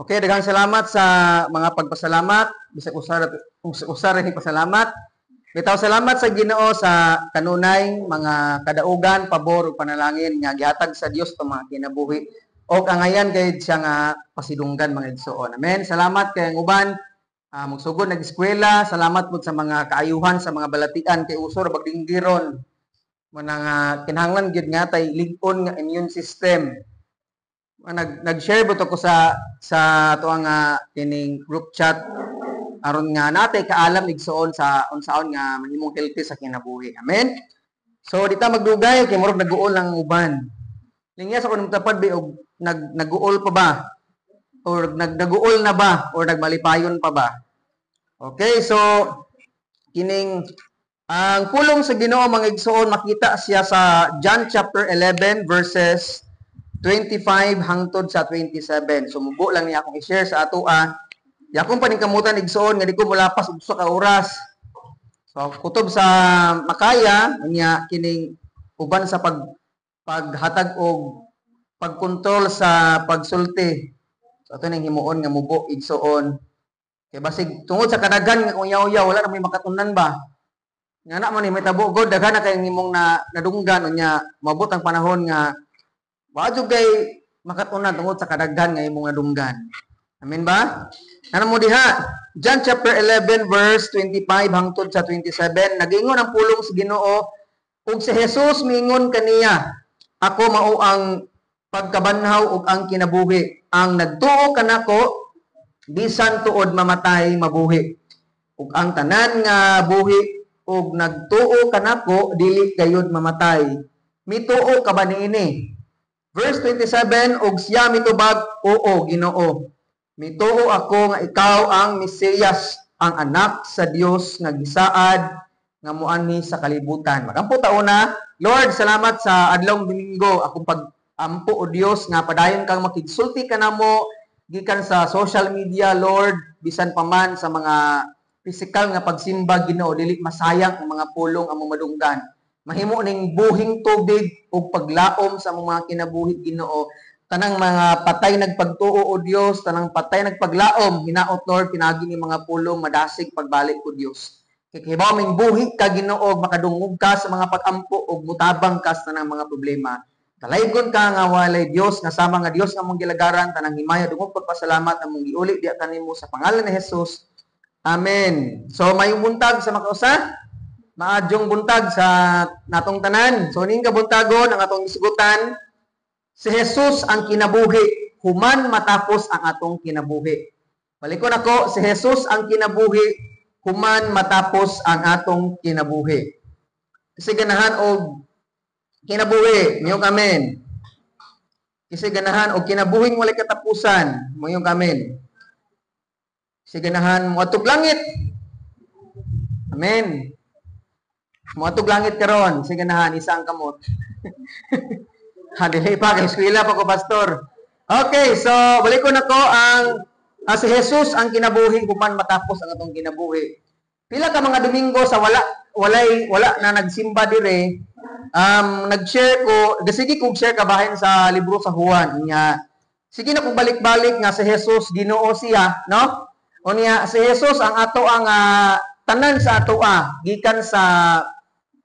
Okay, daghang salamat sa mga pagpasalamat. Bisag usar rin pasalamat. Bitaw salamat sa Ginoo sa kanunay mga kadaugan, pabor ug panalangin nga gihatag sa Dios to mga kinabuhi. O angayan kay siya nga pasidunggan mga igsoon. Amen. Salamat kay ang uban magsugod nag-eskwela. Salamat po sa mga kaayuhan sa mga balatian kay usor bagdinggiron. Manang kinahanglan gyud nga tay lig-on nga immune system. Nag-share buto ko sa tuang kining group chat aron nga natay kaalam igsoon sa unsaon nga mahimong healthy sa kinabuhi. Amen. So dita magdugay kay murag nag-uol lang uban. Lingya sa kuno tapad bi og nag-uol pa ba? Or nag-uol na ba or nagmalipayon pa ba? Okay, so kining ang pulong sa Ginoo mga igsoon makita siya sa John chapter 11 verses 25 hangtod sa 27. So mubo lang niya akong i-share sa atoa. Di akong paningkamutan igsoon nga di ko mulapas og usa ka oras. So kutob sa Makaya unya kining uban sa paghatag og pagkontrol sa pagsulti. So ato ning himuon nga mubo igsoon. Kay basig tungod sa kadaghan nga uyaw-uyaw wala na may makatunan ba. Nga na man ni mitabo god daghan na kay imong nadunggan unya mabot ang panahon nga wadyo kay makatunan tungod sa kadaghan nga imong nadunggan. Amen ba? Ano mo diha? John chapter 11 verse 25 hangtod sa 27 nagingon ang pulong sa Ginoo ug si Jesus miingon kaniya, ako mao ang pagkabanhaw ug ang kinabuhi. Ang nagtuo kanako bisan tuod mamatay mabuhi. Ug ang tanan nga buhi ug nagtuo kanako dili gayud mamatay. Mituo ka ba niini? Verse 27, og siya mitubag, oo, Ginoo. Mituo ako nga ikaw ang Mesiyas, ang anak sa Dios nga gisaad nga muanhi sa kalibutan. Magampo tauna, Lord, salamat sa adlawng Domingo akong pag-ampo o Dios nga padayon kang makigsulti kanamo gikan sa social media, Lord, bisan pa man sa mga physical nga pagsimba Ginoo, dili masayang ang mga pulong among madunggan. Mahimo ning buhing tubig o paglaom sa mga kinabuhi Ginoo. Tanang mga patay nagpagtuo o Dios, tanang patay nagpaglaom, hinaot Lord, pinagi ni mga pulong madasig pagbalik ko Dios. Kay hibaw ming buhi ka Ginoo, makadungog ka sa mga pag-ampo o mutabang ka sa tanang mga problema. Kalaygon ka nga walay Dios, nga sama nga Dios nga mong gilagaran, tanang himaya dungog pagpasalamat among giuli di kanimo sa pangalan ni Jesus. Amen. So may buntag sa makausa. Maadyong buntag sa natong tanan. So ning kabuntagon ang atong isugutan, si Jesus ang kinabuhi, human matapos ang atong kinabuhi. Balikon ako, si Jesus ang kinabuhi, human matapos ang atong kinabuhi. Kasi ganahan og kinabuhi, muyong amen. Kasi ganahan og kinabuhing walay katapusan, muyong amen. Kasi ganahan mo atog langit. Amen. Muatog langit karon, sige nahan isang kamot. Dili pa kay eskwela pa ko pastor. Okay, so balik ko nako ang si Jesus ang kinabuhi human matapos ang atong kinabuhi. Pila ka mga Domingo sa wala na nagsimba dire, nag-share ko, sige kog share kabahin sa libro sa Juan nya. Sige na kog balik-balik nga si Jesus Ginoo siya, no? O niya si Jesus ang ato ang tanan sa atoa gikan sa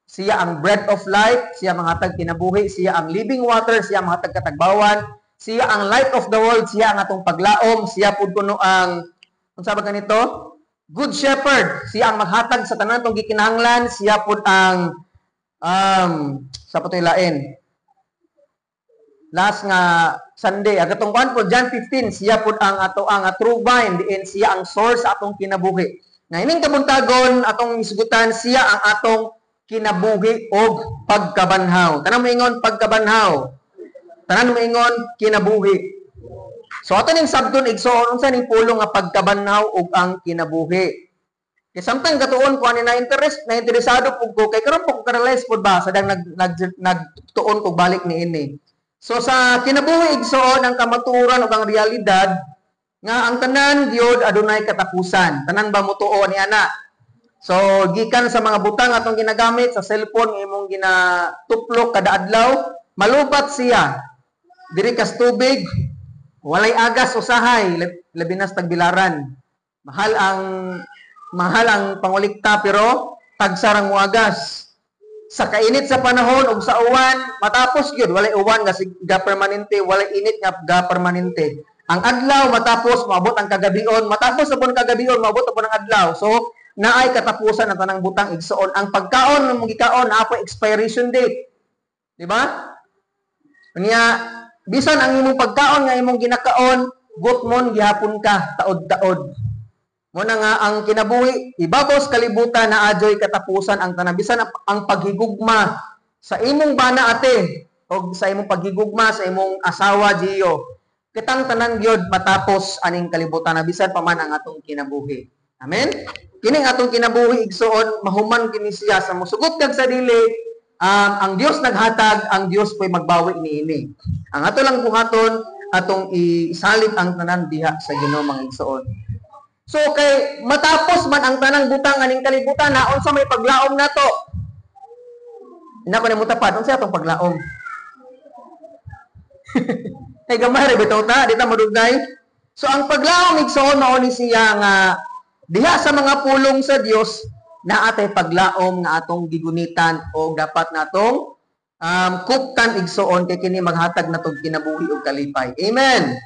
siya ang bread of life, siya manghatag kinabuhi, siya ang living water, siya manghatag katagbawan, siya ang light of the world, siya ang atong paglaom, siya pud kuno ang unsa ba ganito? Good shepherd, siya ang maghatag sa tanan tong gikinahanglan, siya pud ang sa patoy lain. Last nga Sunday, agatong kuan po John 15, siya pud ang ato ang true vine, diin siya ang source sa atong kinabuhi. Nga ining kabuntagon atong isugutan, siya ang atong kinabuhi og pagkabanhaw. Tanan mo ingon pagkabanhaw. Tanan mo ingon kinabuhi. So ato ning sabton igsoon unsa ning pulong nga pagkabanhaw og ang kinabuhi. Kay samtang katuon ko ani na interesado pug ko kay karon po ko realize pud ba sadang nagtuon ko balik niini. So sa kinabuhi igsoon ang kamaturan ug ang realidad nga ang tanan gyud adunay katapusan. Tanan ba mutuo ni ana? So, gikan sa mga butang atong ginagamit sa cellphone nga imong ginatuplok kada adlaw, malubat siya. Diri kas tubig, Walay agas usahay, labi na sa tagbilaran. Mahal ang pangulikta pero tagsarang muagas. Sa kainit sa panahon ug sa uwan, matapos gyud walay uwan nga ga permanente, walay init nga ga permanente. Ang adlaw matapos maabot ang kagabion, matapos sa kagabion maabot ang adlaw. So naay katapusan ang tanang butang igsoon. Ang pagkaon ng gikaon naa po expiration date. Di ba? Kanya bisan ang imong pagkaon nga imong ginakaon, gutmon gihapon ka taod-taod. Mo na nga ang kinabuhi ibabaw sa kalibutan na adyoy katapusan ang tanan bisan ang paghigugma sa imong bana ate o sa imong paghigugma sa imong asawa Gio. Kitang tanan gyud matapos aning kalibutan na bisan pa man ang atong kinabuhi. Amen. Kining atong kinabuhi igsoon mahuman kini siya sa musugot kag sa dili. Ang Dios naghatag, ang Dios po'y magbawi niini. Ang ato lang buhaton atong isalig ang tanan diha sa Ginoo mga igsoon. So kay matapos man ang tanang butang aning kalibutan na unsa may paglaom nato. Ina ko nimo tapad unsa atong paglaom? Ay gamay ra bitaw ta, di ta madugay. So ang paglaom igsoon mao ni siya nga diha sa mga pulong sa Dios na atay paglaom nga atong gigunitan o dapat natong kuptan igsoon kay kini maghatag natong kinabuhi ug kalipay. Amen.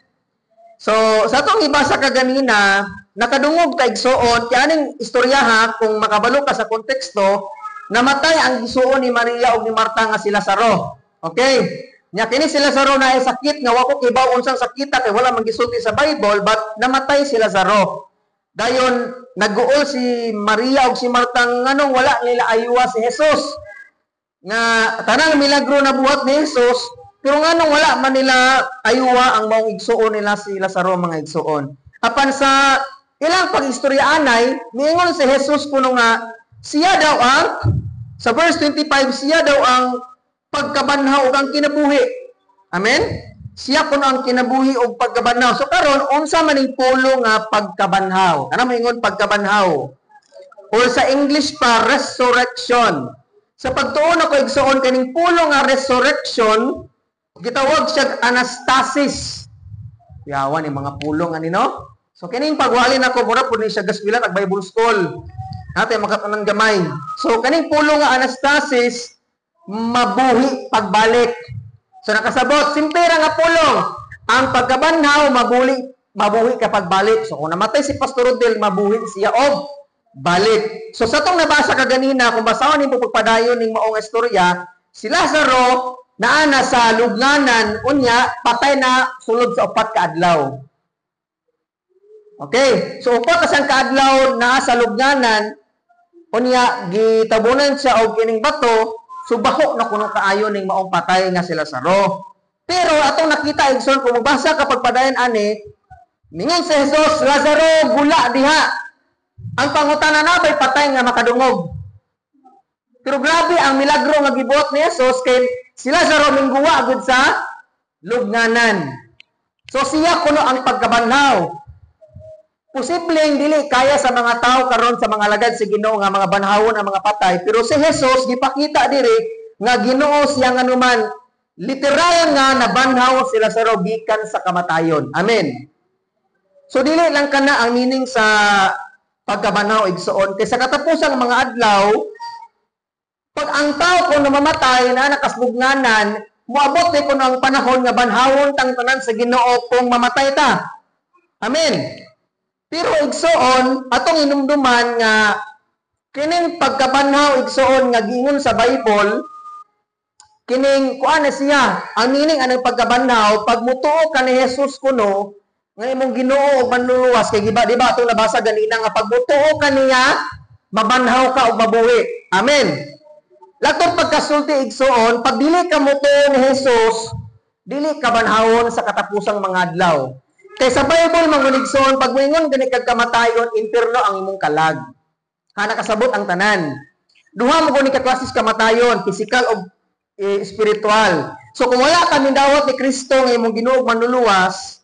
So sa atong ibasa kaganina, nakadungog ka igsoon kay aning istorya ha kung makabalo ka sa konteksto, namatay ang gisuon ni Maria ug ni Marta nga si Lazaro. Okay? Nya kini si Lazaro na ay sakit nga wako kibaw unsang sakita kay wala man gisulti sa Bible but namatay si Lazaro. Dayon nag-uol si Maria ug si Marta nganong wala nila ayuwa si Jesus. Nga tanang milagro na buhat ni Jesus, pero nganong wala man nila ayuwa ang maong igsuon nila si Lazaro mga igsuon. Apan sa ilang pag-istoryaanay, miingon si Jesus kuno nga siya daw ang sa verse 25 siya daw ang pagkabanhaw ug ang kinabuhi. Amen? Siya kuno ang kinabuhi ug pagkabanhaw. So karon unsa man ning pulo nga pagkabanhaw? Ano moingon pagkabanhaw? O sa English pa resurrection. Sa pagtuon ako igsuon kaning pulo nga resurrection, gitawag siya anastasis. Yawan ni mga pulo nga nino. So kining pagwalin ako mura pud ni siya gasbilan ag Bible school. Natay makatanang gamay. So kaning pulo nga anastasis mabuhi pagbalik. So nakasabot, simple ra nga pulong. Ang pagkabanhaw mabuhi ka pagbalik. So kung namatay si Pastor Rodel, mabuhi siya og balik. So sa tong nabasa kaganina, kung basahon nimo pagpadayon ning maong istorya, si Lazaro naa na sa lugnanan unya patay na sulod sa 4 ka adlaw. Okay, so 4 ka adlaw naa sa lugnanan unya gitabunan siya og kining bato. Subaho na kuno kaayo ning maong patay nga si Lazaro. Pero atong nakita igsoon kung magbasa ka pagpadayon ani, mingon si Jesus, Lazaro gula diha. Ang pangutana na bay patay nga makadungog. Pero grabe ang milagro nga gibuot ni Jesus kay si Lazaro mingguwa gud sa lugnanan. So siya kuno ang pagkabanhaw. Posibleng dili kaya sa mga tao karon sa mga alagad si Ginoo nga mga banhawon ang mga patay, pero si Jesus gipakita diri nga Ginoo siya nga numan literal nga nabanhaw si Lazaro gikan sa kamatayon. Amen. So dili lang kana ang meaning sa pagkabanhaw igsoon kay sa katapusang mga adlaw pag ang tao kung namamatay na nakasbugnanan moabot ni kuno ang panahon nga banhawon tang tanan sa Ginoo kung mamatay ta. Amen. Pero igsoon, atong inumduman nga kining pagkabanhaw igsoon nga giingon sa Bible, kining kuan na siya, ang meaning anang pagkabanhaw, pag mutuo ka ni Jesus kuno, nga imong Ginoo og manluluwas kay giba di ba atong nabasa ganina nga pag mutuo ka niya, mabanhaw ka og mabuhi. Amen. Latong pagkasulti igsoon, pag dili ka mutuo ni Jesus, dili ka banhawon sa katapusang mga adlaw. Kay sa Bible mangunigsoon pag moingon gani kag kamatayon impierno ang imong kalag. Hana kasabot ang tanan. Duha mo gani ka klases kamatayon, physical o spiritual. So kung wala ka mindawat ni Kristo nga imong Ginoo manluluwas,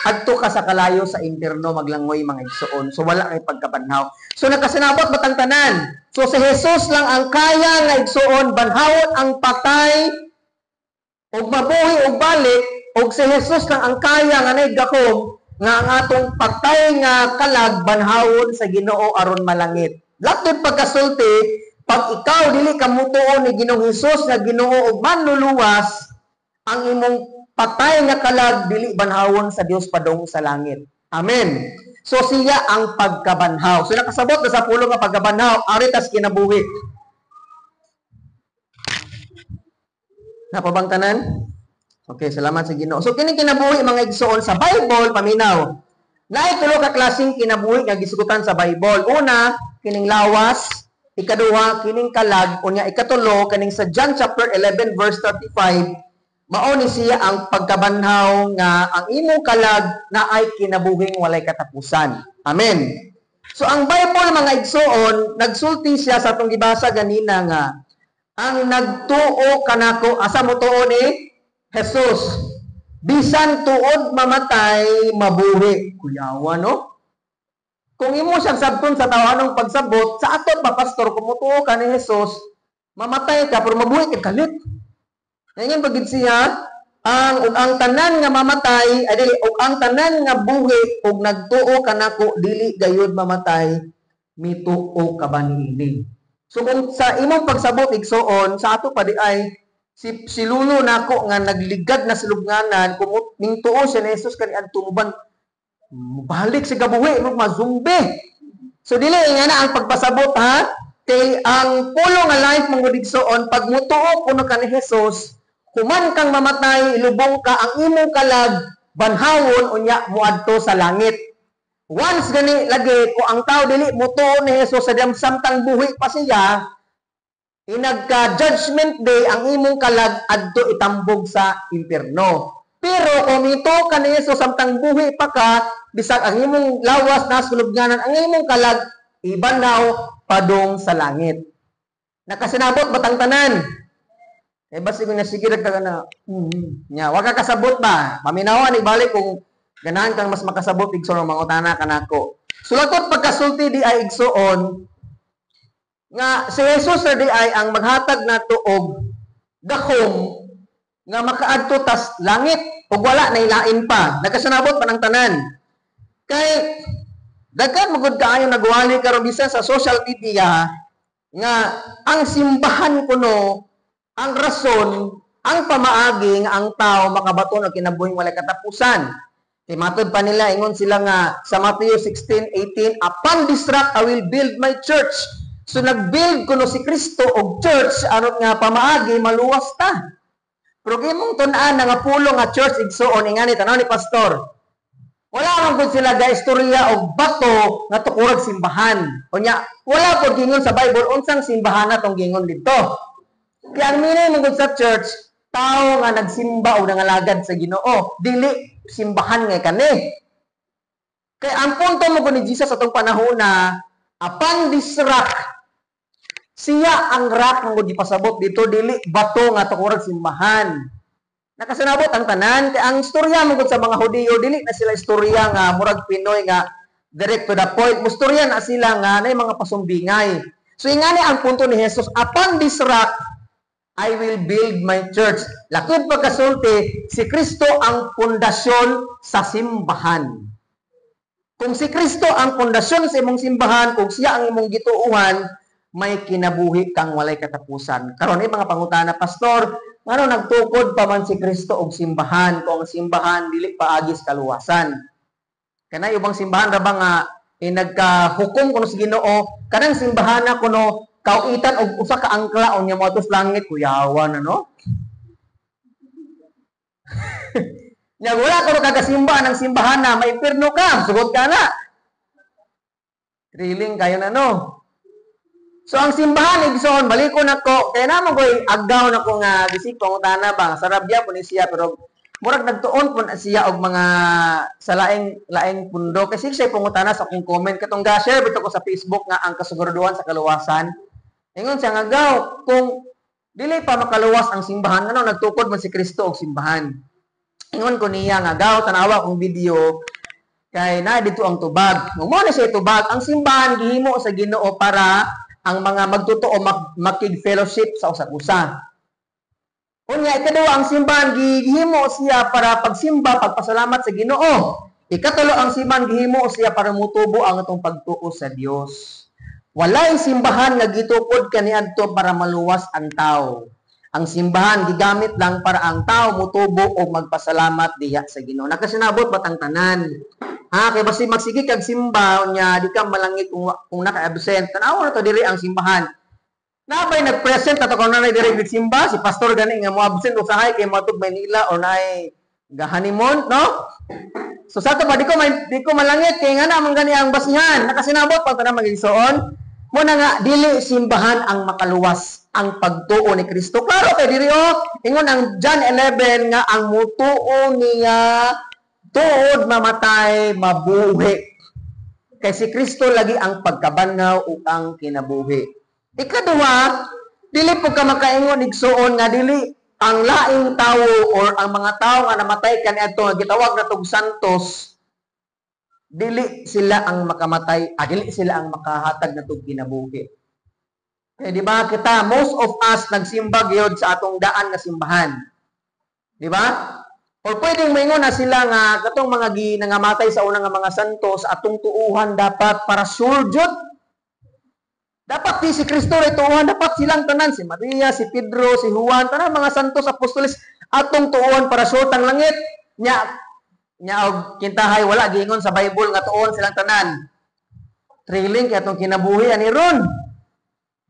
adto ka sa kalayo sa impierno maglangoy mga igsoon. So wala kay pagkabanhaw. So nakasinabot batang tanan. So si Jesus lang ang kaya nga igsoon banhawon ang patay ug mabuhi ug balik og si Jesus lang ang kaya nga nay gakom nga ang atong patay nga kalag banhawon sa Ginoo aron malangit. Laktod pagkasulti, pag ikaw dili ka mutuon ni Ginoong Hesus nga Ginoo ug manluluwas, ang imong patay nga kalag dili banhawon sa Dios padong sa langit. Amen. So siya ang pagkabanhaw. So nakasabot na sa pulo nga pagkabanhaw, ari tas kinabuhi. Napabangtanan? Okay, salamat sa Ginoo. So kini kinabuhi mga igsoon sa Bible paminaw. Naay tulo ka klaseng kinabuhi nga gisugutan sa Bible. Una, kining lawas. Ikaduha, kining kalag. Unya, ikatulo, kining sa John chapter 11 verse 35, mao ni siya ang pagkabanhaw nga ang imong kalag na ay kinabuhing walay katapusan. Amen. So ang Bible mga igsoon, nagsulti siya sa atong gibasa ganina nga ang nagtuo kanako asa mo tuo ni Jesus. Bisan tuod mamatay mabuhi. Kuyawa no? Kung imo siyang sabton sa tawanong pagsabot, sa aton pa pastor kumutuo ka ni Jesus, mamatay ka pero mabuhi ka kalit. Ngayon pagid siya ang tanan nga mamatay, ay dili ug ang tanan nga buhi ug nagtuo kanako dili gayud mamatay, mituo ka ba niini. So kung sa imong pagsabot igsoon, sa ato pa di ay si lulo nako nga nagligad na silubnganan kung mingtuo siya ni Jesus kani adtuban balik sa gabuhi mo mazumbi. So dili nga na ang pagpasabot ha kay ang pulo nga life mong digsoon pag mutuo kuno ka ni Jesus, human kang mamatay, ilubong ka ang imong kalag banhawon unya muadto sa langit. Once gani lagi ko ang tao dili mutuo ni Jesus sa diyang samtang buhi pa siya, inagka judgment day ang imong kalag adto itambog sa impierno. Pero kung ito ka ni Jesus samtang buhi pa ka, bisag ang imong lawas na sulubnganan, ang imong kalag ibanaw padong sa langit. Nakasinabot batang tanan. Eh basi kung nasigirag ka na, nya, wag ka kasabot ba? Paminawan ibalik kung ganahan kang mas makasabot igsoon mga utana kanako. Sulatot pagkasulti di ay igsoon nga si Jesus di ay ang maghatag nato og gakom nga makaadto tas langit ug wala na ilain pa. Nakasanabot pa ng tanan. Kay daghan magud kaayo nagwali karon bisan sa social media nga ang simbahan kuno ang rason, ang pamaagi nga ang tao makabaton og kinabuhing walay katapusan. Kay matod pa nila ingon sila nga sa Matthew 16:18, upon this rock I will build my church. So nagbuild kuno si Kristo og church aron nga pamaagi maluwas ta. Pero gimong tun-an nga pulo nga church igsoon ingani tanaw ni pastor. Wala man gud sila ga istorya og bato nga tukurag simbahan. Unya, wala pod gingon sa Bible unsang simbahan na tong gingon didto. Kaya ang minay man gud sa church, tao nga nagsimba o nangalagad sa Ginoo, dili simbahan nga kani. Kaya ang punto mo ni Jesus atong panahon na upon this rock, siya ang rock nga gipasabot dito dili bato nga tukurag simbahan. Nakasanabot ang tanan kay ang istorya mo sa mga Hudiyo dili na sila istorya nga murag Pinoy nga direct to the point. Mustorya na sila nga nay mga pasumbingay. So ingani ang punto ni Jesus, upon this rock I will build my church. Lakod pagkasulti, si Kristo ang pundasyon sa simbahan. Kung si Kristo ang pundasyon sa imong simbahan, kung siya ang imong gituuhan, may kinabuhi kang walay katapusan. Karon mga pangutana, pastor, ano nagtukod pa man si Kristo og simbahan kung ang simbahan dili paagis kaluwasan? Kana ubang simbahan ra ba nga nagkahukom kuno si Ginoo, kanang simbahan na kuno kauitan og usa ka angkla unya motos langit kuyawan ano? Nya wala ko kagasimba ng simbahan na may impierno ka, sugod ka na. Thrilling kayo na no. So ang simbahan igsoon balikon nako kay namo koy agaw nako nga bisig pangutana ba sa Arabia po ni siya pero murag nagtuon po siya og mga sa laing pundo kasi siya pangutana sa akong comment katong ga-share bitaw ko sa Facebook nga ang kasiguruduhan sa kaluwasan. Ingon siya nga agaw kung dili pa makaluwas ang simbahan ano nagtukod man si Kristo og simbahan. Ingon ko niya nga agaw tanawa kong video kay na dito ang tubag. Mo na siya tubag ang simbahan gihimo sa Ginoo para ang mga magtotoo makig fellowship sa usag-usa. Unya ikaduha ang simbahan gihimo siya para pagsimba, pagpasalamat sa Ginoo. Ikatulo ang simbahan gihimo siya para mutubo ang atong pagtuo sa Dios. Walay simbahan nga gitukod kaniadto para maluwas ang tao. Ang simbahan gigamit lang para ang tao mutubo o magpasalamat diha sa Ginoo. Nakasinabot batang tanan. Ha, kay basi magsige kag simba unya di ka malangit kung naka-absent. Tanaw na to diri ang simbahan. Nabay nag-present ato kung nanay diri simba si pastor gani nga mo absent usahay kay matug Manila or naay gahanimon, no? So sa to ba di ko malangit kay nga na gani ang basihan. Nakasinabot pa tanang magigsoon. Mo na nga dili simbahan ang makaluwas ang pagtuo ni Kristo. Klaro kay diri ingon ang John 11 nga ang mutuo niya tuod mamatay mabuhi. Kay si Kristo lagi ang pagkabanhaw ug ang kinabuhi. Ikaduha, dili po ka makaingon igsuon nga dili ang laing tawo or ang mga tawo nga namatay kaniadto nga gitawag na tog santos, dili sila ang makamatay, dili sila ang makahatag na tog kinabuhi. Kaya di ba kita, most of us nagsimba gyud sa atong daan nga simbahan. Di ba? O pwedeng maingon na sila nga katong mga ginangamatay sa unang nga mga santos atong tuuhan dapat para sure jud. Dapat si Kristo ray tuuhan, dapat silang tanan si Maria, si Pedro, si Juan, tanan mga santos apostoles atong tuuhan para sure tang langit. Nya og kintahay wala giingon sa Bible nga tuon silang tanan. Thrilling kay atong kinabuhi ani ron.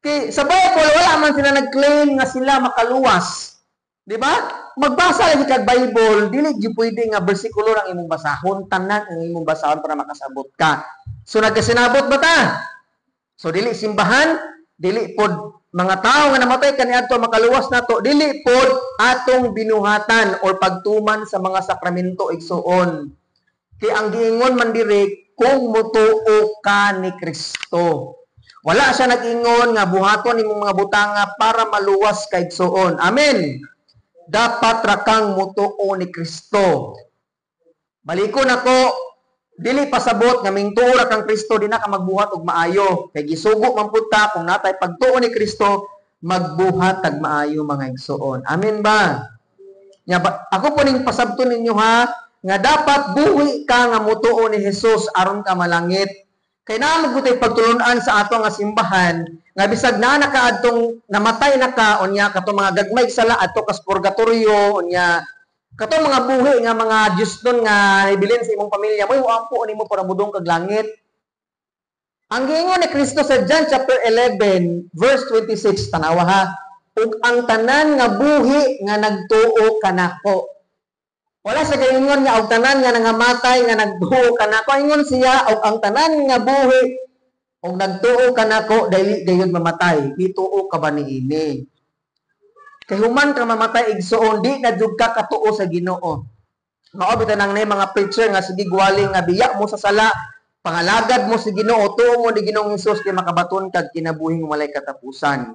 Kay sa Bible wala man sila nag-claim nga sila makaluwas. Di ba? Magbasa lagi kag Bible, dili gyud pwede nga bersikulo lang imong basahon, tanan ang imong basahon para makasabot ka. So nagkasinabot ba ta? So dili simbahan, dili pod mga tao nga namatay kaniadto makaluwas nato, dili pod atong binuhatan or pagtuman sa mga sakramento igsuon. Kay ang giingon man diri kung mutuo ka ni Kristo. Wala siya nag-ingon nga buhaton imong mga butanga para maluwas kay igsuon. Amen. Dapat ra kang mutuo ni Kristo. Balikon ako, dili pasabot nga mingtuo ra kang Kristo di na ka magbuhat og maayo. Kay gisugo man pud ta kung natay pagtuo ni Kristo magbuhat tag maayo mga igsuon. Amen ba? Nya ako po ning pasabton ninyo ha nga dapat buhi ka nga mutuo ni Hesus aron ka malangit. Kay naa magutay pagtulunan sa ato nga simbahan nga bisag na nakaadtong namatay na ka unya katong mga gagmay sala adto kas purgatorio unya katong mga buhi nga mga Diyos nun nga ibilin sa imong pamilya mo uampo nimo para mudong kag langit. Ang giingon ni Kristo sa John chapter 11 verse 26 tanawa ha, ug ang tanan nga buhi nga nagtuo kanako. Wala sa giingon nga og tanan nga nangamatay nga nagtuo kanako, ingon siya og ang tanan nga buhi ug nagtuo kanako dili gayud mamatay. Ituo ka ba niini? Kay human ka mamatay igsuon di na jud ka katuo sa Ginoo. Mao bitan nang mga preacher nga sige gwaling nga biya mo sa sala, pangalagad mo si Ginoo, tuo mo ni Ginoong Hesus kay makabaton kag kinabuhing walay katapusan.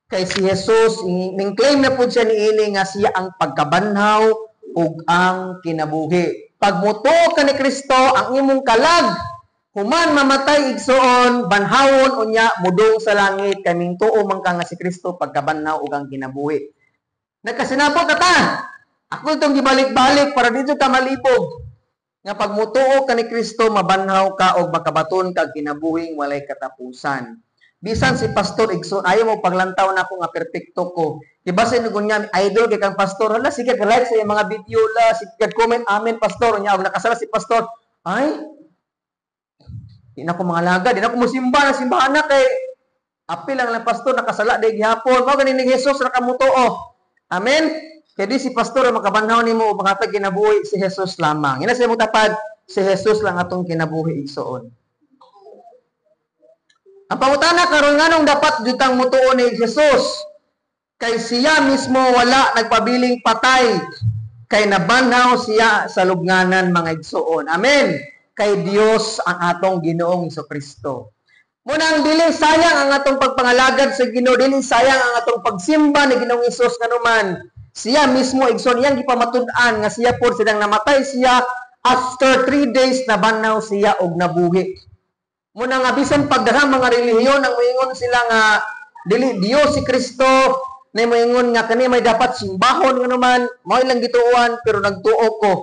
Kay si Hesus ning claim na pud siya niini nga siya ang pagkabanhaw ug ang kinabuhi. Pag mutuo ka ni Kristo ang imong kalag, human mamatay igsuon, banhawon unya mudong sa langit kay mingtuo man ka nga si Kristo pagkabanhaw ug ang kinabuhi. Nagkasinabot na ta. Ako itong gibalik-balik para dito ka malipog. Nga pag mutuo ka ni Kristo, mabanhaw ka o makabaton ka kinabuhing walay katapusan. Bisan si Pastor Igsoon, ayaw mo paglantaw na ako nga perfecto ko. Diba sa inugon niya, idol kay kang Pastor, hala, sige ka-like sa mga video la, sige ka-comment, amen Pastor. Nya, nakasala si Pastor, ay, di na ko mga laga, di na ko musimba, simbahan na kay, apil lang lang Pastor, nakasala, di gihapon, mga ganin ni Jesus, nakamutuo. Amen? Kaya di si Pastor, makabanhaw ni mo, makatag kinabuhi si Jesus lamang. Ina sa mong tapad, si Jesus lang atong kinabuhi igsoon. Ang pangutana karon nganong dapat jutang mutuo ni Jesus? Kay siya mismo wala nagpabiling patay. Kay nabanhaw siya sa lubnganan mga igsoon. Amen? Kay Dios ang atong Ginoong Jesucristo. Munang dili sayang ang atong pagpangalagad sa Ginoo, dili sayang ang atong pagsimba ni Ginoong Hesus kanuman. Siya mismo igsoon iyang gipamatud-an nga siya pod sidang namatay siya after 3 days nabanhaw siya og nabuhi. Muna nga bisan pagdaghang mga relihiyon ang moingon sila nga dili Dios si Kristo, Na moingon nga kani may dapat simbahon nga naman, mao ilang gituuhan pero nagtuo ko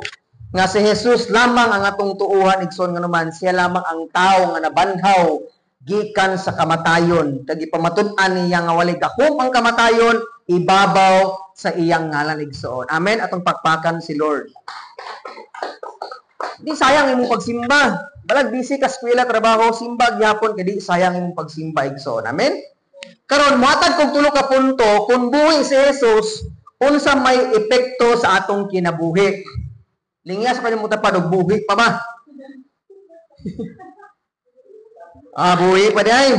nga si Jesus lamang ang atong tuuhan igsoon nga naman, siya lamang ang tao nga nabanhaw gikan sa kamatayon. Kag ipamatud-an niya nga walay gahom ang kamatayon ibabaw sa iyang ngalan igsoon. Amen. Atong pakpakan si Lord. Di sayang imong pagsimba. Balag busy ka eskwela, trabaho, simba gyapon kay di sayang imong pagsimba igsoon. Amen. Karon moatag kog tulo ka punto kung buhi si Jesus unsa may epekto sa atong kinabuhi. Lingyas pa mo tapad og buhi pa ba? Buhi pa di ay.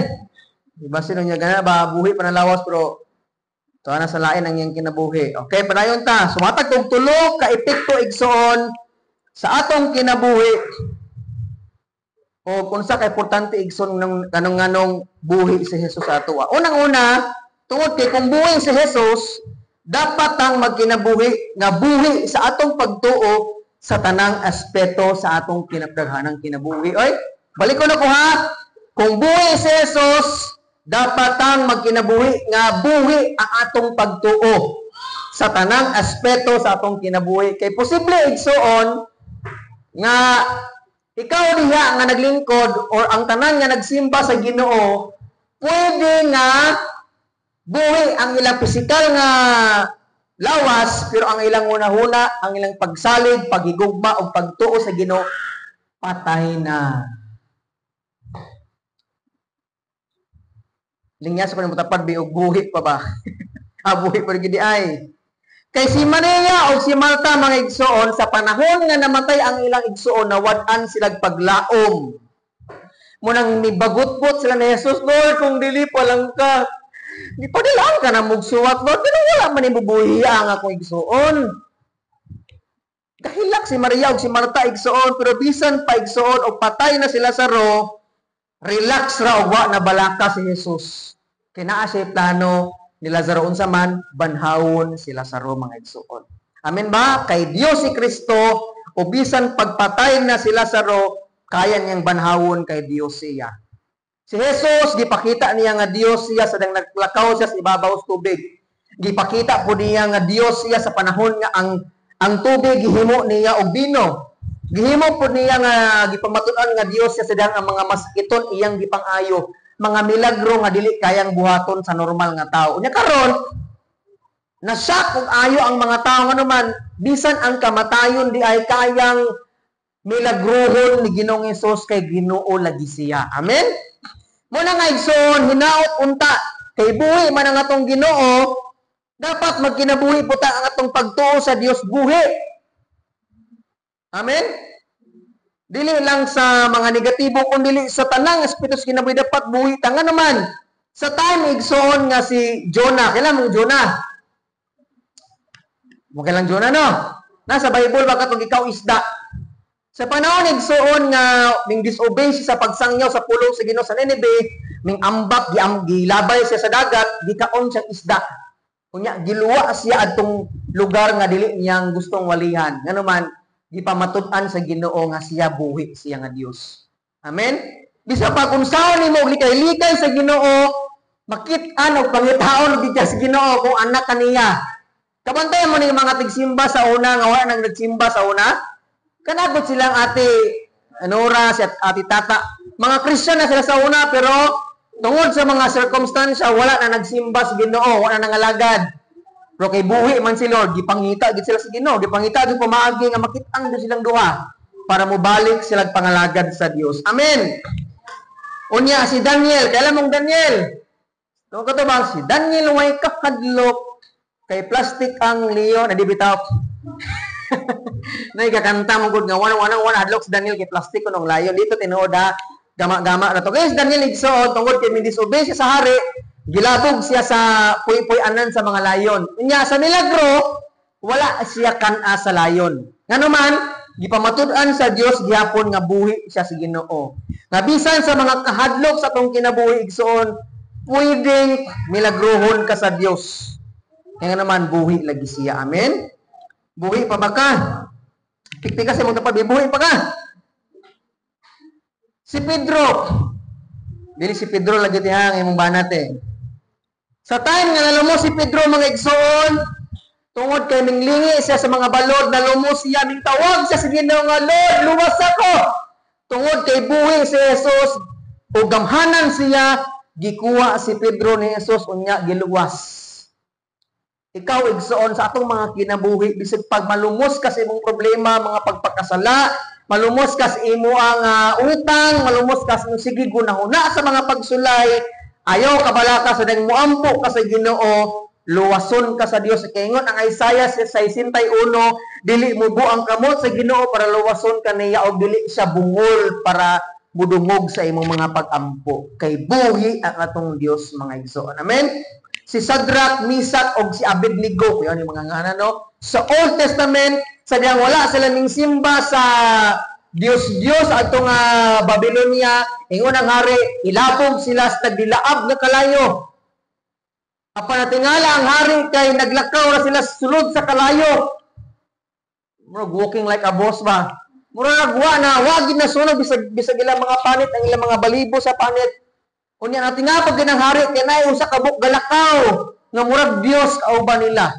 Diba sino niya gana ba buhi pa na lawas pero to na sa lain ang iyang kinabuhi. Okay, padayon ta. Sumatag kog tulo ka epekto igsoon sa atong kinabuhi. O kung sa ka-importante igsoon ng kanong buhi si Jesus sa ato. Unang-una, tungod kay kung buhi si Jesus, dapat ang magkinabuhi nga buhi sa atong pagtuo sa tanang aspeto sa atong kinapdaghanang kinabuhi. Oy, balik ko na ko ha. Kung buhi si Jesus, dapat ang magkinabuhi nga buhi ang atong pagtuo sa tanang aspeto sa atong kinabuhi. Kay posible igsoon nga ikaw diha nga naglingkod or ang tanan nga nagsimba sa Ginoo, pwede nga buhi ang ilang pisikal nga lawas, pero ang ilang hunahuna, ang ilang pagsalig, paghigugma o pagtuo sa Ginoo, patay na. Linyas ko na mutapad, biog buhi pa ba? Kabuhi pa rin ay. Kay si Maria o si Marta mga igsoon, sa panahon nga namatay ang ilang igsoon, nawad-an silang paglaom. Munang nibagot-bot sila ni Jesus, Lord, kung dili pa lang ka, di pa dilaan ka na mugsuwat, Lord, pero wala man ibubuhi ang akong igsoon. Kahilak si Maria o si Marta igsoon, pero bisan pa igsoon o patay na sila sa ro, relax ra o wa na balaka si Jesus. Kinaa siya plano ni Lazaro unsa man banhawon sila sa ro mga igsoon. Amen ba? Kay Dios si Kristo o bisan pagpatay na sila sa ro, kaya niyang banhawon kay Dios siya. Si Jesus gipakita niya nga Dios siya sa naglakaw siya sa ibabaw sa tubig. Gipakita po niya nga Dios siya sa panahon nga ang tubig gihimo niya og bino. Gihimo po niya nga gipamatuan nga Dios siya sa ang mga masakiton iyang gipangayo. Mga milagro nga dili kayang buhaton sa normal nga tao. Unya karon na-shock kung ayo ang mga tao nga naman bisan ang kamatayon di ay kayang milagrohon ni Ginoong Hesus kay Ginoo lagi siya. Amen. Muna nga igsoon hinaot unta kay buhi man ang atong Ginoo, dapat magkinabuhi puta ang atong pagtuo sa Dios buhi. Amen. Dili lang sa mga negatibo kundi sa tanang espiritu kinabuhi dapat buhi tanga naman. Sa time igsoon nga si Jonah, kailan mo Jonah? Mo kailan Jonah no? Nasa Bible baka tong ikaw isda. Sa panahon igsoon nga ning disobey siya sa pagsangyaw sa pulong sa Ginoo sa Nineveh, ming ambak gilabay siya sa dagat, gikaon siyang isda. Kunya giluwa siya adtong lugar nga dili niyang gustong walihan. Ngano man gipamatud-an sa Ginoo nga siya buhi siya nga Dios. Amen. Bisa pa kung saan nimo likay-likay sa Ginoo, makit-an og pangitaon di sa Ginoo kung anak kaniya. Kabantayan mo ni mga tigsimba sa una nga wala nang nagsimba sa una. Kanagot silang ate Nora, si ate Tata. Mga Christian na sila sa una pero tungod sa mga circumstansya wala na nagsimba sa Ginoo, wala nang alagad. Pero kay buhi man si Lord, gipangita gid sila sa Ginoo, gipangita gid pamaagi nga makit-an gid silang duha para mobalik sila pangalagad sa Dios. Amen. Unya si Daniel, kailan mong Daniel? No kato ba si Daniel way kahadlok kay plastic ang Leo na dibitaw. Nay kakanta mo gud nga wala hadlok si Daniel kay plastic kunong layon dito tinuod ha. Gama-gama na to. Guys, Daniel igsoon tungod kay disobey siya sa hari. Gilabog siya sa puy-puy-anan sa mga layon. Unya sa milagro, wala siya kana sa layon. Ngano man, gipamatud-an sa Dios gihapon nga buhi siya sa Ginoo. Nga bisan sa mga kahadlok sa tong kinabuhi igsoon, pwedeng milagrohon ka sa Dios. Kaya naman buhi lagi siya. Amen. Buhi pa ba ka? Pikpika sa mong tapad, buhi pa ka. Si Pedro. Dili si Pedro lagi tihang imong banat eh. Sa time nga nalumos si Pedro mga igsoon, tungod kay minglingi siya sa mga balod, nalumos siya, ming tawag siya sa Ginoo nga, Lord, luwas ako. Tungod kay buhi si Jesus, o gamhanan siya, gikuha si Pedro ni Jesus, unya giluwas. Ikaw, igsoon, sa atong mga kinabuhi, bisig pag malumos ka sa imong problema, mga pagpakasala, malumos ka sa imo ang utang, malumos ka sa sige gunahuna sa mga pagsulay, ayaw kabala ka sa nang muampo ka sa Ginoo, luwason ka sa Dios. Kay ingon ang Isaiah 61, dili mo buang kamot sa Ginoo para luwason ka niya, o dili siya bungol para budungog sa imong mga pag-ampo. Kay buhi ang atong Dios mga igsoon. Amen. Si Shadrach, Meshach og si Abednego, yan yung mga ngana, no? Sa Old Testament, sa diyang wala sila ning simba sa Diyos atong Babylonia, ingon ang hari, ilabog sila sa dilaab nga kalayo. Apan natingala ang hari kay naglakaw na sila sulod sa kalayo. Murag walking like a boss ba? Murag nagwa na, wag na sunod bisag ilang mga panit, ang ilang mga balibo sa panit. Unya natin nga pag ginang hari, kaya na usa kabuk galakaw, nga murag Dios kauban nila.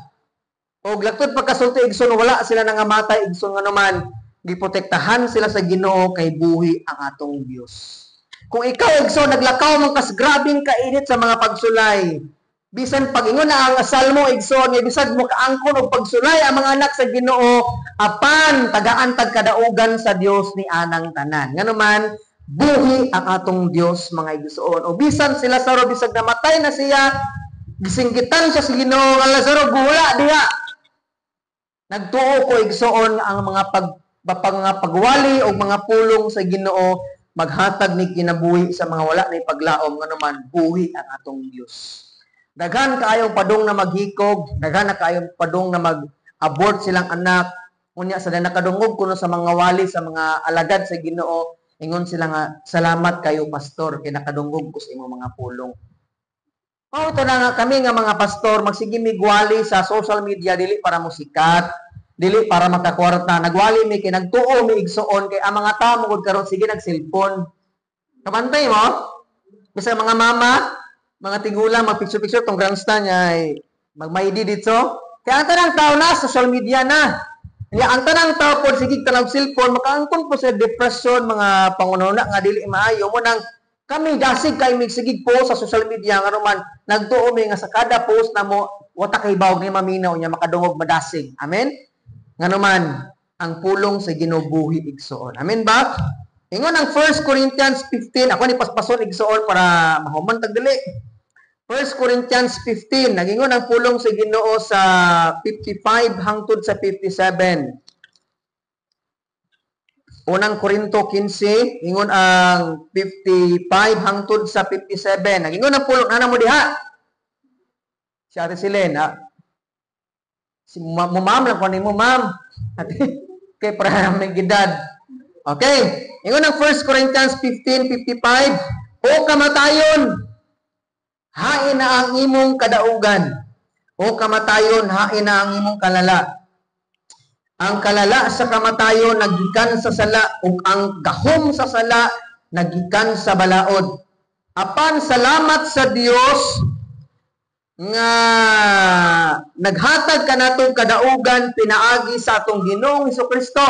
O glagtod pagkasulti igsoon, wala sila nangamatay igsoon nga naman, giprotektahan sila sa Ginoo kay buhi ang atong Dios. Kung ikaw igsoon, naglakaw mong kas grabing kainit sa mga pagsulay, bisan pag-ingon na ang salmo igsoon, nga bisag mo kaangkon og pagsulay ang mga anak sa Ginoo, apan tagaan tag kadaugan sa Dios ni anang tanan. Nga naman, buhi ang atong Dios mga igsoon. O bisan sila Lazaro, bisag namatay na siya, gisinggitan siya sa Ginoo, ang Lazaro gula diha. Nagtuo ko igsoon ang mga pagwali o mga pulong sa Ginoo, maghatag ni kinabuhi sa mga wala na ipaglaom, nga naman buhi ang atong Dios. Daghan kaayong padong na maghikog, daghan na kaayong padong na mag-abort silang anak, unya sa nakadungog kuno sa mga wali, sa mga alagad sa Ginoo, ingon sila nga, salamat kayo pastor, kay nakadungog ko sa imong mga pulong. Ito na nga kami nga mga pastor, magsige migwali sa social media, dili para musikat, dili para makakwarta. Nagwali mi, kay nagtuo mi igsoon, kay ang mga tao mugod karon sige nag-cellphone. Kabantay mo? Bisa mga mama, mga tigulang, mag-picture-picture, tong grandstand niya, magmaydi dito. Kaya ang tanang tao na, social media na. Kaya ang tanang tao po, sige tanang cellphone, makaangkon po sa depression, mga pangununa nga dili maayo mo nang kami dasig kay migsigig po sa social media nga naman nagtuo mi nga sa kada post na mo wata kay bawog ni maminaw niya makadungog madasig. Amen. Nga naman ang pulong sa Ginoo buhi igsoon. Amen ba? Ingon ang 1 Corinthians 15, ako ni paspason igsoon para mahuman tag dili. 1 Corinthians 15, nagingon ang pulong sa Ginoo sa 55 hangtod sa 57. Unang Korinto 15, ingon ang 55 hangtod sa 57. Nagingon ang pulong, ana mo diha? Si Ate Silen, ha? Si ma'am lang ko ni mo, ma'am. Okay, para may gidad. Okay, ingon ang 1 Corinthians 15:55, o kamatayon, hain na ang imong kadaugan. O kamatayon, hain na ang imong kalala. Ang kalala sa kamatayon nagikan sa sala, ug ang gahom sa sala nagikan sa balaod. Apan salamat sa Dios nga naghatag kanatong kadaugan pinaagi sa atong Ginoong Hesukristo.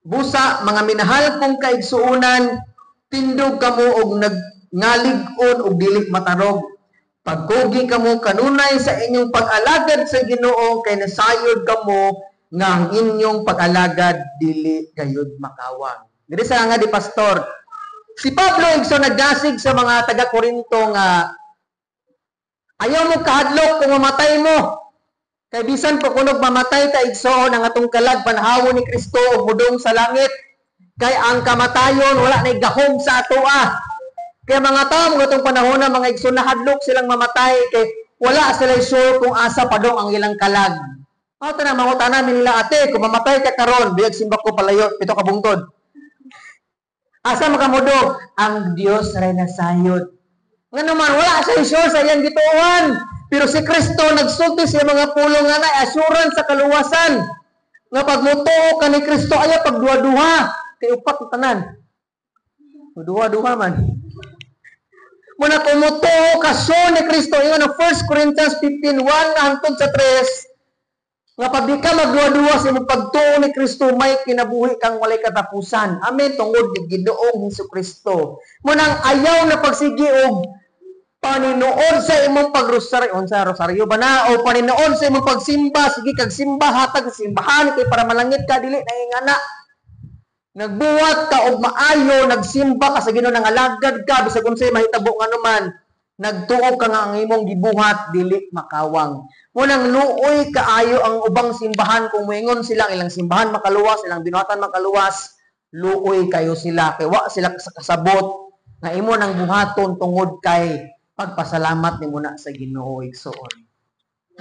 Busa, mga minahal kong kaigsuunan, tindog kamo og ngalig-on og dili matarog. Pagkugi kamo kanunay sa inyong pag-alagad sa Ginoo, kay nasayod kamo nga ang inyong pag-alagad dili gayud makawang. Diri sa nga di pastor. Si Pablo igso nagdasig sa mga taga-Korinto nga ayaw mo kahadlok kung mamatay mo. Kay bisan pa kunog mamatay ta igsoon ang atong kalag panahawon ni Kristo ug mudong sa langit. Kay ang kamatayon wala nay gahom sa atoa. Kaya mga tao, mga itong panahon na mga igsoon nahadlok silang mamatay, kay wala sila sure kung asa padong ang ilang kalag. Ito na, mangutanan nila, ate, kung mamatay ka karon, biyag simba ko palayo, pito ka bungtod. Asa makamudog? Ang Diyos ray nasayod. Nga naman, wala sa sure sa iyang gituuhan. Pero si Kristo nagsulti sa mga pulong nga na, assurance sa kaluwasan. Nga pagmutuo ka ni Kristo, ayaw pagduha-duha. Kay upat na tanan. Duha-duha man. Muna tumutuo kaso ni Kristo. Ingon ang 1 Corinthians 15:1 hangtod sa 3. Nga pag di ka magduwa-duwa sa imong pagtuo ni Kristo, may kinabuhi kang walay katapusan. Amen. Tungod ni Ginoong Hesukristo. Munang ayaw na pagsigi og paninood sa imong pagrosaryo, sa rosaryo ba na, o paninood sa imong pagsimba, sige kag simba, hatag sa simbahan, kay para malangit ka, dili na ingana. Nagbuhat ka og maayo, nagsimba ka sa Ginoo, nangalagad ka, bisag unsay mahitabo nga naman, nagtuo ka nga ang imong gibuhat, dili makawang. Munang luoy kaayo ang ubang simbahan, kung moingon sila, ilang simbahan makaluwas, ilang binuhatan makaluwas, luoy kayo sila, kay wa sila kasabot, nga imo nang buhaton tungod kay pagpasalamat ni muna sa Ginoo igsoon.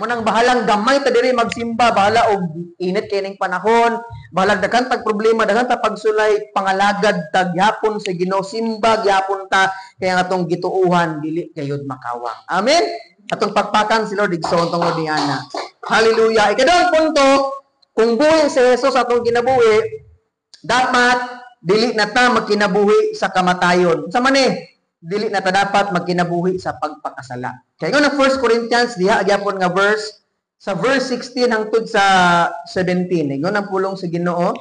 Munang bahalang gamay ta diri magsimba, bahala og init kining panahon, bahalag daghan tag problema, daghan ta pagsulay pangalagad tag gyapon sa Ginoo, simba gyapon ta kay ang atong gituuhan dili gayud makawang. Amen. Atong pagpakan si Lord igsoon tungod ni ana. Hallelujah. Ikadong punto, kung buhi si Jesus atong kinabuhi, dapat dili na ta magkinabuhi sa kamatayon. Sa mani, dili na ta dapat magkinabuhi sa pagpakasala. Kaya nga ng 1 Corinthians, diha agyapon nga verse, sa verse 16 hangtod sa 17. Ingon ang pulong sa Ginoo.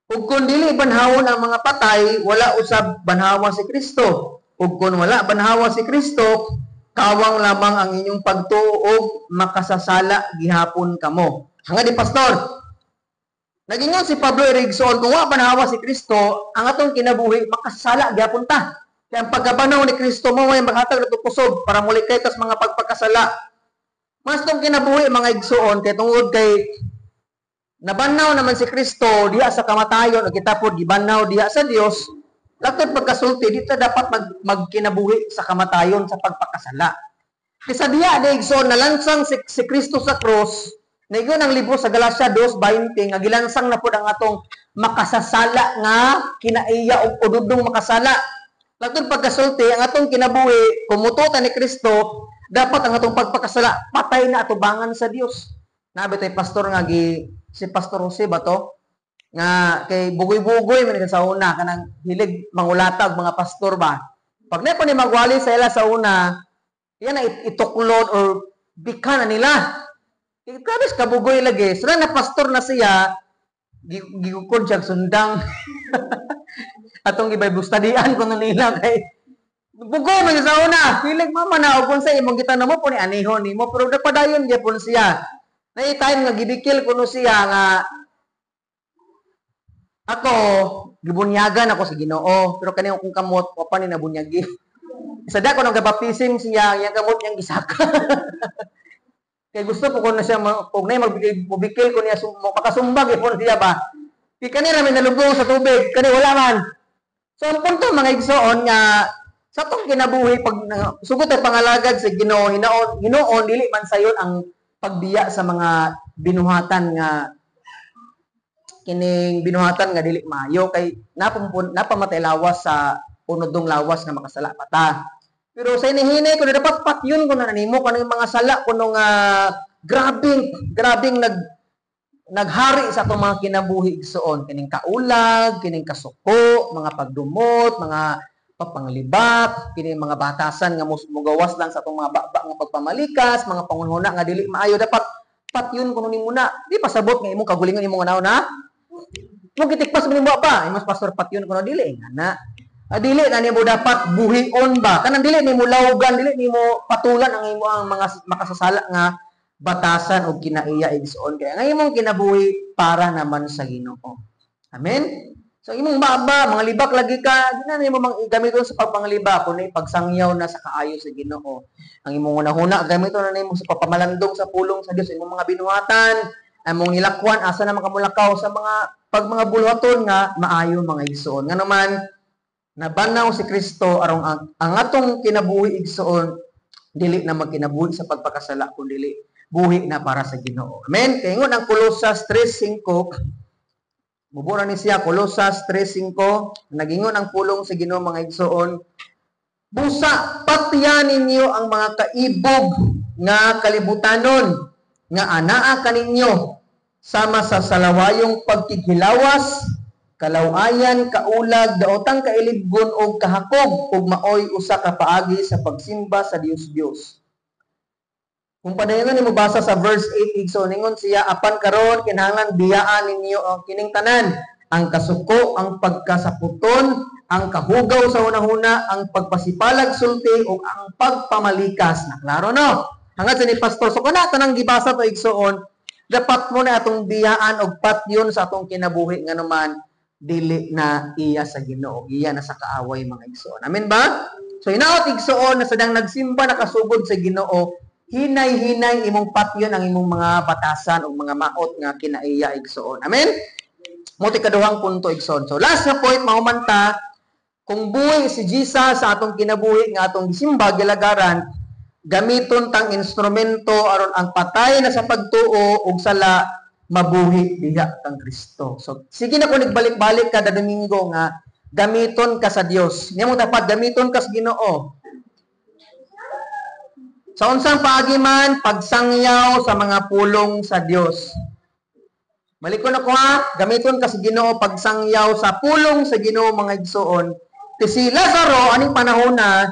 Ug kun dili banhawon ang mga patay, wala usab banhawa si Kristo. Ug kun wala banhawa si Kristo, kawang lamang ang inyong pagtuo og makasasala gihapon kamo. Hanga di pastor. Nagingon si Pablo Erigson, kung wa banhawa si Kristo, ang atong kinabuhi makasala gyapon ta. Kaya ang pagkabanaw ni Kristo mo ay maghatag na kusog para muli kay tas mga pagpakasala. Mas tong kinabuhi mga igsoon kay tungod kay nabanaw naman si Kristo diha sa kamatayon o kita pod gibanaw diha sa Dios. Laktod pagkasulti dito dapat magkinabuhi sa kamatayon sa pagpakasala. Kaysa diha di igsoon nalansang si Kristo sa cross. Naigon ang libro sa Galacia 2:20 nga gilansang na pod ang atong makasasala nga kinaiya og ududong makasala. Laktod pagkasulti ang atong kinabuhi kumututan ni Kristo, dapat ang atong pagpakasala patay na atubangan sa Dios. Nabi tay pastor nga si Pastor Jose ba to? Nga kay bugoy-bugoy man sa una kanang hilig mangulatag mga pastor ba. Pag na ni magwali sa ila sa una, yan na ituklod or bika na nila. Kabis kabugoy lagi. Sila na pastor na siya, gigukod siya sundang. Atong Bible studyhan ko nila kay bugoy man sa una. Hilig mama na og sa imong gitanong mo po ni anihon nimo pero napadayon gyapon siya. Nay time nga gibikil kuno siya nga ako gibunyagan ako sa Ginoo pero kani akong kamot wa pa ni nabunyagi. Isa da ko nang gabaptism siya, yang kamot niyang gisaka. Kaya gusto ko na siya, kung na magbikil ko niya, makasumbag ipon siya ba? Kaya kanina may nalubong sa tubig, kanina wala man. So, ang punto mga igsoon nga, sa itong kinabuhi, pag sugot ay pangalagad sa Ginoo, hinoon, dili man sayon ang pagbiya sa mga binuhatan nga, kining binuhatan nga dili maayo, kay napamatay lawas sa unodong lawas na makasala pata. Pero sa inihinay ko na dapat patyon ko na nanimo kung mga sala kuno nga grabing naghari sa atong mga kinabuhi igsoon kining kaulag, kining kasuko, mga pagdumot, mga papanglibat, kining mga batasan nga mugawas lang sa atong mga baba nga pagpamalikas, mga pangunhuna nga dili maayo dapat patyon kuno nimo na. Di pasabot nga imong kagulingon imong anaw na. Mo gitikpas mo nimo pa, imong pastor patyon kuno dili ngana. Dili na nimo dapat buhion ba? Kanang dili nimo lawgan, dili nimo patulan ang imo ang mga makasasala nga batasan o kinaiya igsoon. Kaya nga imong kinabuhi para naman sa Ginoo. Amen? So imong baba, mga libak lagi ka, di na nimo gamiton sa pagpangliba kuno pagsangyaw na sa kaayo sa Ginoo. Ang imong una-huna gamiton na nimo sa pagpamalandong sa pulong sa Dios, imong mga binuhatan, among nilakwan asa na makamulakaw sa mga buluhaton nga maayo mga igsoon. Nga naman nabanaw si Kristo arong ang atong kinabuhi igsoon dili na magkinabuhi sa pagpakasala kun dili buhi na para sa Ginoo. Amen. Kay ingon ang Colosas 3:5 mubura ni siya Colosas 3:5 nagingon ang pulong sa Ginoo mga igsoon busa patyan ninyo ang mga kaibog nga kalibutanon nga anaa kaninyo sama sa salawayong pagkikilawas Kalawayan, kaulag, daotang kailibgon og kahakog ug maoy usa ka paagi sa pagsimba sa Dios. Kung padayon ni mo basa sa verse 8 igsoon ningon siya apan karon kinahanglan biyaan ninyo ang kining tanan, ang kasuko, ang pagkasaputon, ang kahugaw sa hunahuna, ang pagpasipalag sulti ug ang pagpamalikas. Na klaro no? Hangad sa ni pastor so kana tanang gibasa to igsoon, dapat mo na atong biyaan og patyon sa atong kinabuhi nga naman dili na iya sa Ginoo, iya na sa kaaway mga igsoon. Amen ba? So hinaot igsoon na sadang nagsimba nakasugod sa Ginoo, hinay-hinay imong patyon ang imong mga batasan o mga maot nga kinaiya igsoon. Amen? Muti kaduhang punto igsoon. So last na point mahumanta, kung buhi si Jesus sa atong kinabuhi nga atong gisimba gilagaran, gamiton tang instrumento aron ang patay na sa pagtuo ug sala mabuhi diha kang Kristo. So sige na kung nagbalik-balik kada Domingo nga gamiton ka sa Dios. Nimo dapat gamiton ka sa Ginoo. Sa unsang paagi man pagsangyaw sa mga pulong sa Dios. Balikon ako ha, gamiton ka sa Ginoo pagsangyaw sa pulong sa Ginoo mga igsoon. Ti si Lazaro aning panahon na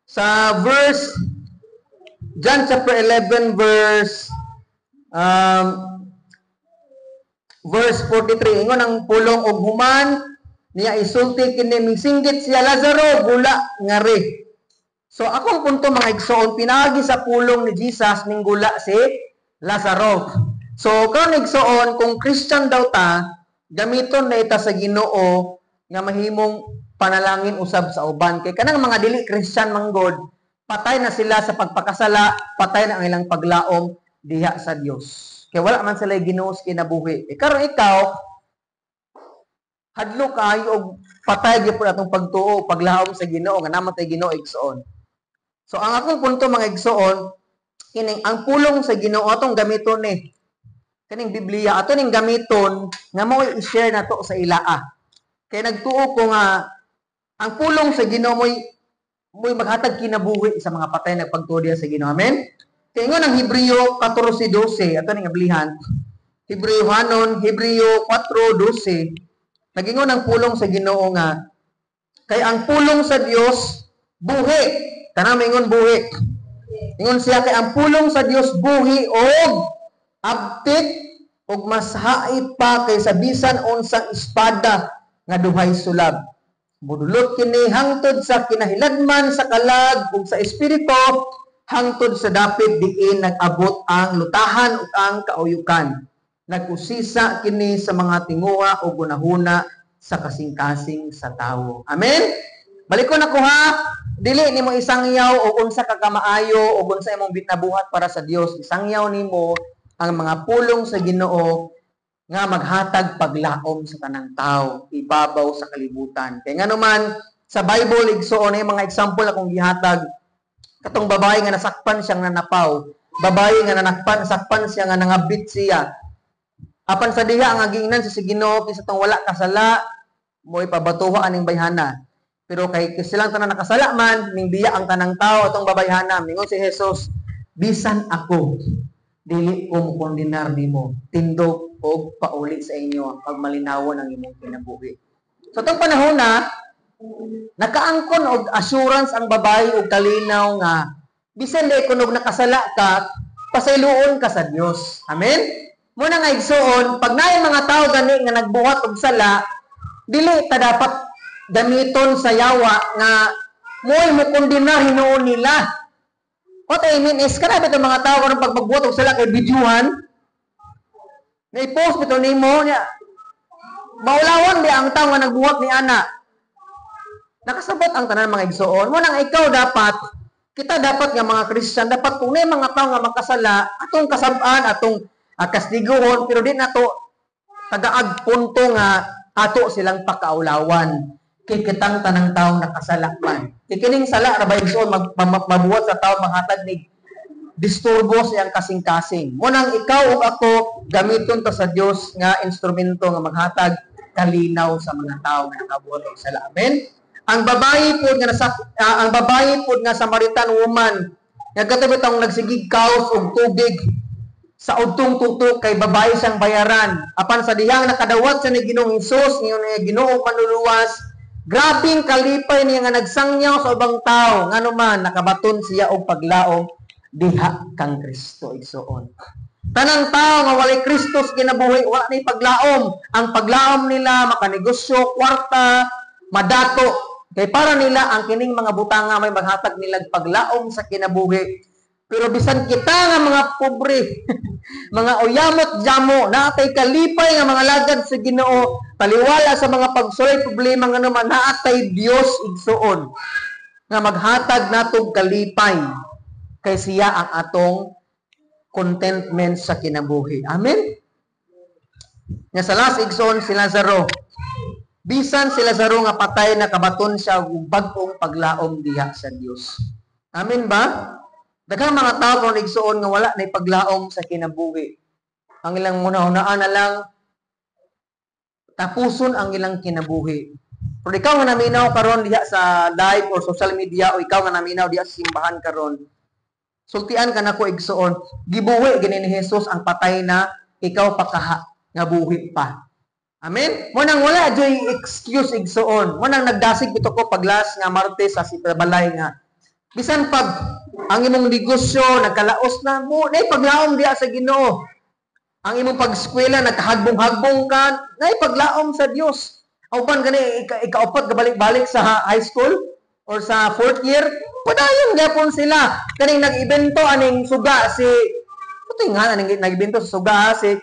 sa John chapter 11 verse 43 ingon ang pulong og human niya isulti kini misinggit siya Lazaro gula ngari. So akong punto mga igsoon pinagi sa pulong ni Jesus ning gula si Lazaro. So karon igsoon kung Christian daw ta gamiton na ita sa Ginoo nga mahimong panalangin usab sa uban kay kanang mga dili Christian manggod patay na sila sa pagpakasala, patay na ang ilang paglaom diha sa Dios. Kaya wala man sila Ginoo sa kinabuhi. Karon ikaw, hadlo kayo og patay gyud atong pagtuo, paglaom sa Ginoo nga namatay Ginoo igsoon. So ang akong punto mga igsoon, kining ang pulong sa Ginoo atong gamiton ni. Kining Biblia ato ning gamiton nga mao i-share nato sa ilaa. Kaya nagtuo ko nga ang pulong sa Ginoo mo'y maghatag kinabuhi sa mga patay na pagtuo diha sa Ginoo. Amen. Kaya nga ng Hebreo 14:12, ato ning ablihan. Hebreo 4:12. Nagingon ang pulong sa Ginoo nga kay ang pulong sa Dios buhi. Tanang mingon buhi. Ingon siya kay ang pulong sa Dios buhi og abtik og mas hait pa kaysa bisan unsang espada nga duhay sulab. Budulot kini hangtod sa kinahiladman sa kalag ug sa espiritu hangtod sa dapit diin nag-abot ang lutahan ug ang kauyukan. Nag-usisa kini sa mga tinguha o gunahuna sa kasing-kasing sa tawo. Amen? Balikon ako ha, dili nimo isangyaw o unsa ka kamaayo o unsa imong bitnabuhat para sa Dios. Isangyaw nimo ang mga pulong sa Ginoo nga maghatag paglaom sa tanang tao, ibabaw sa kalibutan. Kaya nga naman, sa Bible, igsoon ay mga example akong gihatag. Katong babae nga nasakpan siyang nanapaw. Babae nga nasakpan siya nga nangabit siya. Apan sa diha ang agingnan sa Ginoo kisa tong wala kasala, mo'y pabatuha aning bayhana. Pero kay silang tanan nakasala man, ning biya ang tanang tao atong babayhana. Mingon si Jesus, bisan ako, dili ko mo kondinar nimo. Tindog o pauli sa inyo ang pagmalinawon ang imong kinabuhi. So itong panahon na, nakaangkon og assurance ang babae og kalinaw nga bisan di kunog nakasala ka, pasayloon ka sa Dios. Amen? Muna nga igsoon, pag naay mga tao gani nga nagbuhat og sala, dili ta dapat gamiton sa yawa nga mo'y mo kondinar hinuon nila. What I mean is, kanabi itong mga tao karong pag magbuhat og sala kay bidyuhan, na-post ito nimo niya. Maulawan di ang tao nga nagbuhat ni ana. Nakasabot ang tanan mga igsoon. Mo nang ikaw dapat, kita dapat nga mga Christian, dapat kung may mga tao nga makasala, atong kasab-an, atong kastiguhon, pero di nato tagaag punto nga ato silang pakaulawan. Kay kitang tanang taong nakasala man. Kay kining sala ra ba igsoon mabuhat sa tao manghatag ni disturbo siyang kasing-kasing. Munang ikaw ug ako gamiton ta sa Dios nga instrumento nga maghatag kalinaw sa mga tao nga nakabuhat og sala. Amen. Ang babae pod nga Samaritan woman nga katabi tong nagsigig kaos og tubig sa udtong tutok kay babae siyang bayaran. Apan sa dihang nakadawat sa ni Ginoong Hesus, niyo ni Ginoong manluluwas, grabing kalipay niya nga nagsangyaw sa ubang tao, ngano man nakabaton siya og paglaom diha kang Kristo igsoon. Tanang tao nga walay Kristo sa kinabuhi, wala ni paglaom. Ang paglaom nila makanegosyo, kwarta, madato. Kay para nila ang kining mga butanga may maghatag nilang paglaom sa kinabuhi. Pero bisan kita nga mga pobre, mga uyamot jamo, naatay kalipay nga mga lagad sa Ginoo, taliwala sa mga pagsulay problema nga naman, naatay Dios igsuon nga maghatag natog kalipay kay siya ang atong contentment sa kinabuhi. Amen. Nga sa last igsoon si Lazaro. Bisan si Lazaro nga patay na kabaton siya og bag-ong paglaom diha sa Dios. Amen ba? Daghang mga tao kung igsuon nga wala na paglaom sa kinabuhi. Ang ilang muna-hunaan na lang tapuson ang ilang kinabuhi. Pero ikaw nga naminaw karon diha sa live or social media o ikaw nga naminaw diha sa simbahan karon, sultian ka na ko igsuon, gibuhi gini ni Jesus ang patay na ikaw pakaha nga buhi pa. Amen? Mo nang wala joy excuse igsuon. Mo nang nagdasig bito ko paglas nga Martes sa balay nga bisan pag ang imong negosyo nagkalaos na mo, nay paglaom diha sa Ginoo. Ang imong pag-eskwela nagkahagbong-hagbong ka, nay paglaom sa Dios. Uban gani ikaupat gabalik-balik sa high school or sa 4th year, padayon gyapon sila. Kaning nag-ibento aning suga si puti nga aning nag-ibento sa suga si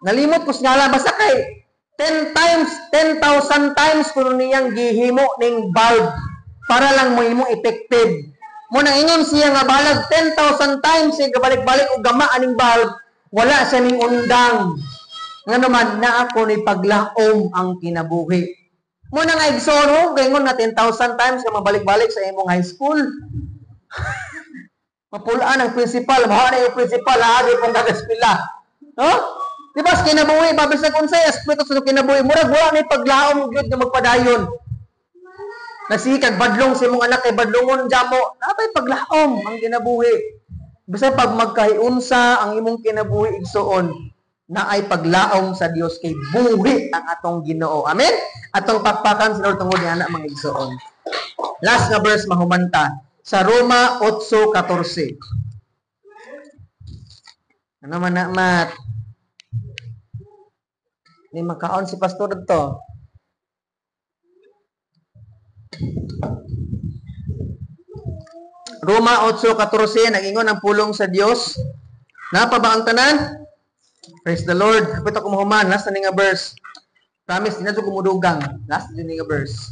nalimot ko ngala basta kay 10,000 times kuno niyang gihimo ning bulb para lang mo imo effective. Mo nang ingon siya nga balag 10,000 times siya gabalik-balik og gama aning bulb, wala sa ning undang. Nga naman na ako ni paglaom ang kinabuhi. Mo nang igsoon kay ingon na 10,000 times ka mabalik-balik sa imong high school. Mapulaan ang principal, maha na yung principal, agi pong kagaspila. No? Di ba, kinabuhi, babis na kung sa'yo, espiritu sa kinabuhi, murag wala na yung paglaom, yun na magpadayon. Nasikag, badlong si mong anak, kay badlongon, jamo, napay paglaom ang kinabuhi. Basta pag magkahiunsa ang imong kinabuhi, igsoon, na ay paglaom sa Dios kay buhi ang atong Ginoo. Amen? Atong pakpakan sa Lord tungod ni anak mga igsoon. Last na verse, mahumanta. Sa Roma 8:14. Ano man na, Mat? Hindi makaon si pastor to. Roma 8:14, nag-ingon ang pulong sa Dios. Napa ba ang tanan? Praise the Lord. Kapit ako mahuman. Last na nga verse. Promise, di na ito kumudugang. Last na nga verse.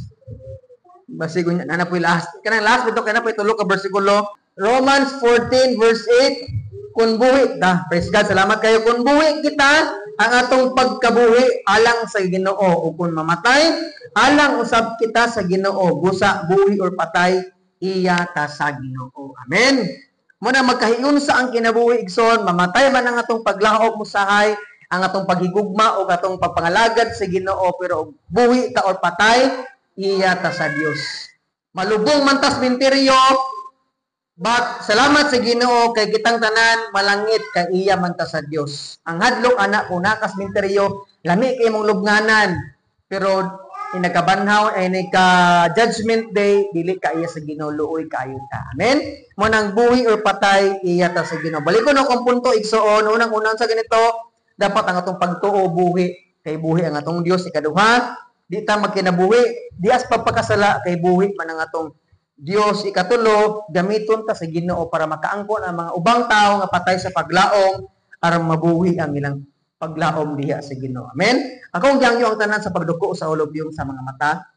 Basigo niya. Nana po yung last. Kanang last ito, kaya na po itulog ka versikulo. Romans 14 verse 8. Kung buhi. Praise God. Salamat kayo. Kung buhi kita, ang atong pagkabuhi alang sa Ginoo. O kung mamatay, alang usab kita sa Ginoo. Busa, buhi, or patay, iya ta sa Ginoo. Amen. Muna magkahiyon sa ang kinabuhi igsoon, mamatay man ang atong paglaog musahay, ang atong paghigugma o atong pagpangalagad sa Ginoo, pero buhi ta or patay, iya ta sa Dios. Malubong man tas minteryo, but salamat sa Ginoo kay kitang tanan malangit kay iya man ta sa Dios. Ang hadlok anak kung nakas minteryo, lami kay mong lubnganan, pero inagabanhaw ay nagka-judgment day, dili ka iya sa Ginoo, luoy kayo ta. Amen? Mo nang buhi or patay, iya ta sa Ginoo. Balikon akong punto, igsoon, unang-unang sa ganito, dapat ang atong pagtuo buhi, kay buhi ang atong Dios. Ikaduha, di ta magkinabuhi, di as pagpakasala, kay buhi man ang atong Dios. Ikatulo, gamiton ta sa Ginoo para makaangkon ang mga ubang tao nga patay sa paglaom, aron mabuhi ang ilang paglaom diha sa Ginoo. Amen? Akong giyangyo ang tanan sa pagduko sa ulobiyong sa mga mata.